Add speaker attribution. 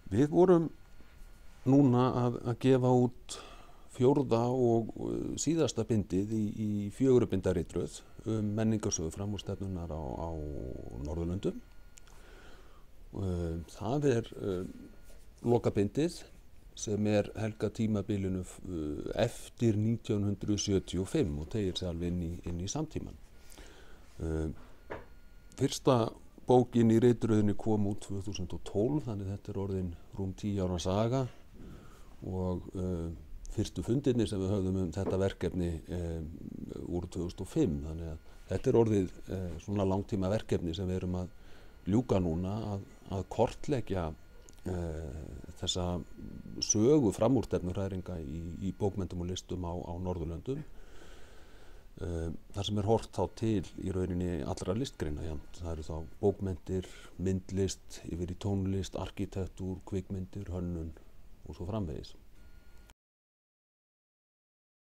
Speaker 1: Við vorum núna að gefa út fjórða og síðasta bindið í 4 binda ritröð menningarsögu framúrstefnunnar á Norðurlöndum. Það lokabindið sem helgað tímabilinu eftir 1975 og teygir sig alveg inn í samtíman. Fyrsta bókin í ritröðinni kom út 2012, þannig þetta orðin rúm 10 ára saga og fyrstu fundirnir sem við höfðum þetta verkefni úr 2005, þannig að þetta orðið svona langtíma verkefni sem við erum að ljúka núna að kortleggja þessa sögu framúrstefnuhræringa í bókmenntum og listum á Norðurlöndum. Þar sem horft þá til í rauninni allra listgreina jafnt. Það eru þá bókmenntir, myndlist, yfir í tónlist, arkitektúr, kvikmyndir, hönnun og svo framvegis.